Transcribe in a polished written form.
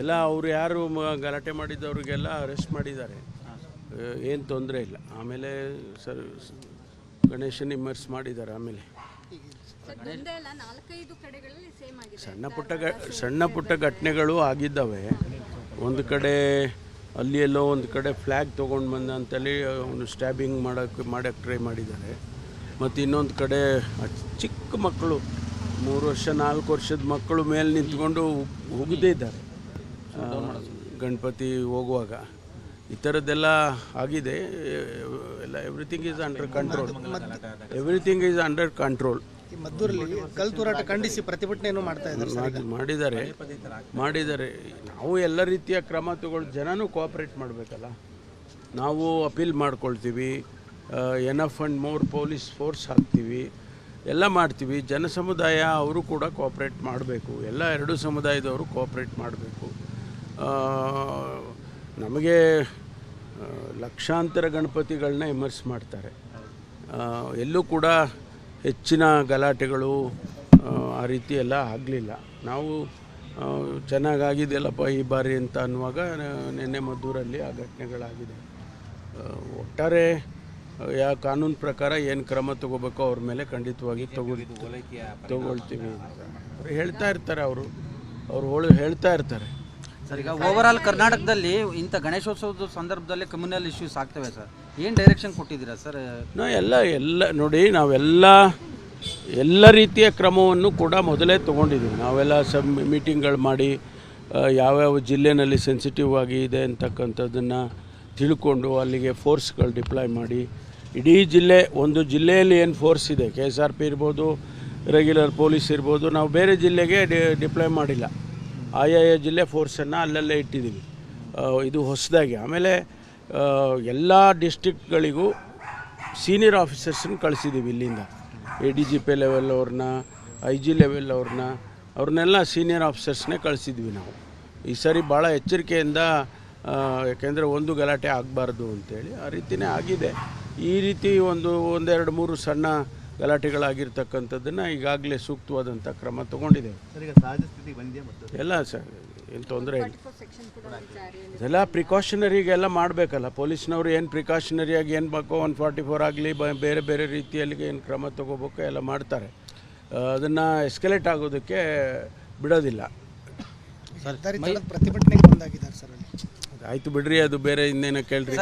ಎಲ್ಲ ಅವರು ಯಾರು ಗಲಾಟೆ ಮಾಡಿದ್ದವ್ರಿಗೆಲ್ಲ ಅರೆಸ್ಟ್ ಮಾಡಿದ್ದಾರೆ, ಏನು ತೊಂದರೆ ಇಲ್ಲ. ಆಮೇಲೆ ಸರ್ ಗಣೇಶನ ಇಮರ್ಸ್ ಮಾಡಿದ್ದಾರೆ. ಆಮೇಲೆ ಸಣ್ಣ ಪುಟ್ಟ ಘಟನೆಗಳು ಆಗಿದ್ದಾವೆ. ಒಂದು ಕಡೆ ಅಲ್ಲಿ ಎಲ್ಲೋ ಒಂದು ಕಡೆ ಫ್ಲ್ಯಾಗ್ ತೊಗೊಂಡು ಬಂದ ಅಂತೇಳಿ ಅವನು ಸ್ಟ್ಯಾಬಿಂಗ್ ಮಾಡೋಕ್ಕೆ ಟ್ರೈ ಮಾಡಿದ್ದಾರೆ. ಮತ್ತು ಇನ್ನೊಂದು ಕಡೆ ಚಿಕ್ಕ ಮಕ್ಕಳು 3 ವರ್ಷ 4 ವರ್ಷದ ಮಕ್ಕಳು ಮೇಲೆ ನಿಂತ್ಕೊಂಡು ಹೋಗದೇ ಇದ್ದಾರೆ ಗಣಪತಿ ಹೋಗುವಾಗ. ಈ ಥರದ್ದೆಲ್ಲ ಆಗಿದೆ. ಎಲ್ಲ ಎವ್ರಿಥಿಂಗ್ ಈಸ್ ಅಂಡರ್ ಕಂಟ್ರೋಲ್. ಮದ್ದೂರಲ್ಲಿ ಕಲ್ಲು ತೂರಾಟ ಖಂಡಿಸಿ ಪ್ರತಿಭಟನೆಯನ್ನು ಮಾಡಿದ್ದಾರೆ. ನಾವು ಎಲ್ಲ ರೀತಿಯ ಕ್ರಮ ತಗೊಳ್ಳಿ, ಜನನೂ ಕೋಆಪ್ರೇಟ್ ಮಾಡಬೇಕಲ್ಲ. ನಾವು ಅಪೀಲ್ ಮಾಡ್ಕೊಳ್ತೀವಿ, enough and more police force ಹಾಕ್ತೀವಿ, ಎಲ್ಲ ಮಾಡ್ತೀವಿ. ಜನ ಸಮುದಾಯ ಅವರು ಕೂಡ ಕೋಆಪ್ರೇಟ್ ಮಾಡಬೇಕು. ಎಲ್ಲ 2 ಸಮುದಾಯದವರು ಕೋಆಪ್ರೇಟ್ ಮಾಡಬೇಕು. ನಮಗೆ ಲಕ್ಷಾಂತರ ಗಣಪತಿಗಳನ್ನ ಇಮರ್ಸ್ ಮಾಡ್ತಾರೆ. ಎಲ್ಲೂ ಕೂಡ ಹೆಚ್ಚಿನ ಗಲಾಟೆಗಳು ಆ ರೀತಿ ಎಲ್ಲ ಆಗಲಿಲ್ಲ. ನಾವು ಚೆನ್ನಾಗಾಗಿದೆಯಲ್ಲಪ್ಪ ಈ ಬಾರಿ ಅಂತ ಅನ್ನುವಾಗ ನಿನ್ನೆ ಮದ್ದೂರಲ್ಲಿ ಆ ಘಟನೆಗಳಾಗಿದೆ. ಒಟ್ಟಾರೆ ಕಾನೂನು ಪ್ರಕಾರ ಏನು ಕ್ರಮ ತಗೋಬೇಕೋ ಅವ್ರ ಮೇಲೆ ಖಂಡಿತವಾಗಿ ತಗೊಳ್ತೀವಿ ಅಂತ ಹೇಳ್ತಾ ಇರ್ತಾರೆ. ಅವರು ಹೇಳ್ತಾ ಇರ್ತಾರೆ. ಸರ್, ಈಗ ಓವರಾಲ್ ಕರ್ನಾಟಕದಲ್ಲಿ ಇಂಥ ಗಣೇಶೋತ್ಸವದ ಸಂದರ್ಭದಲ್ಲಿ ಕಮ್ಯುನಲ್ ಇಶ್ಯೂಸ್ ಆಗ್ತವೆ ಸರ್. ಏನು ಡೈರೆಕ್ಷನ್ ಕೊಟ್ಟಿದ್ದೀರಾ ಸರ್? ಎಲ್ಲ ನೋಡಿ, ನಾವೆಲ್ಲ ರೀತಿಯ ಕ್ರಮವನ್ನು ಕೂಡ ಮೊದಲೇ ತೊಗೊಂಡಿದ್ದೀವಿ. ನಾವೆಲ್ಲ ಮೀಟಿಂಗ್ಗಳು ಮಾಡಿ ಯಾವ್ಯಾವ ಜಿಲ್ಲೆನಲ್ಲಿ ಸೆನ್ಸಿಟಿವ್ ಆಗಿ ಇದೆ ಅಂತಕ್ಕಂಥದ್ದನ್ನು ತಿಳ್ಕೊಂಡು ಅಲ್ಲಿಗೆ ಫೋರ್ಸ್ಗಳು ಡಿಪ್ಲಾಯ್ ಮಾಡಿ, ಇಡೀ ಒಂದು ಜಿಲ್ಲೆಯಲ್ಲಿ ಏನು ಫೋರ್ಸ್ ಇದೆ, KSRP ಇರ್ಬೋದು, ರೆಗ್ಯುಲರ್ ಪೊಲೀಸ್ ಇರ್ಬೋದು, ನಾವು ಬೇರೆ ಜಿಲ್ಲೆಗೆ ಡಿಪ್ಲಾಯ್ ಮಾಡಿಲ್ಲ. ಆಯಾ ಜಿಲ್ಲೆ ಫೋರ್ಸನ್ನು ಅಲ್ಲಲ್ಲೇ ಇಟ್ಟಿದ್ದೀವಿ. ಇದು ಹೊಸದಾಗಿ. ಆಮೇಲೆ ಎಲ್ಲ ಡಿಸ್ಟ್ರಿಕ್ಟ್ಗಳಿಗೂ ಸೀನಿಯರ್ ಆಫೀಸರ್ಸನ್ನು ಕಳಿಸಿದ್ದೀವಿ ಇಲ್ಲಿಂದ. ADGP ಲೆವೆಲ್ ಅವ್ರನ್ನ, IG ಲೆವೆಲ್ ಅವ್ರನ್ನೆಲ್ಲ ಸೀನಿಯರ್ ಆಫೀಸರ್ಸ್ನೇ ಕಳಿಸಿದ್ವಿ ನಾವು. ಈ ಸರಿ ಭಾಳ ಎಚ್ಚರಿಕೆಯಿಂದ, ಯಾಕೆಂದರೆ ಒಂದು ಗಲಾಟೆ ಆಗಬಾರ್ದು ಅಂಥೇಳಿ ಆ ರೀತಿಯೇ ಆಗಿದೆ. ಈ ರೀತಿ 1, 2, 3 ಸಣ್ಣ ಗಲಾಟೆಗಳಾಗಿರ್ತಕ್ಕಂಥದ್ದನ್ನು ಈಗಾಗಲೇ ಸೂಕ್ತವಾದಂಥ ಕ್ರಮ ತೊಗೊಂಡಿದ್ದೇವೆ. ಎಲ್ಲ ಸರ್, ಏನು ತೊಂದರೆ ಇಲ್ಲ. ಎಲ್ಲ ಪ್ರಿಕಾಷನರಿಗೆಲ್ಲ ಮಾಡಬೇಕಲ್ಲ. ಪೊಲೀಸ್ನವರು ಏನು ಪ್ರಿಕಾಷನರಿಯಾಗಿ ಏನು ಬೇಕೋ 144 ಆಗಲಿ, ಬೇರೆ ಬೇರೆ ರೀತಿಯಲ್ಲಿ ಏನು ಕ್ರಮ ತೊಗೋಬೇಕೋ ಎಲ್ಲ ಮಾಡ್ತಾರೆ. ಅದನ್ನು ಎಸ್ಕಲೇಟ್ ಆಗೋದಕ್ಕೆ ಬಿಡೋದಿಲ್ಲ. ಪ್ರತಿಭಟನೆಗೆ ಮುಂದಾಗಿದ್ದಾರೆ ಸರ್. ಆಯಿತು ಬಿಡ್ರಿ, ಅದು ಬೇರೆ ಇನ್ನೇನೋ ಕೇಳ್ರಿ.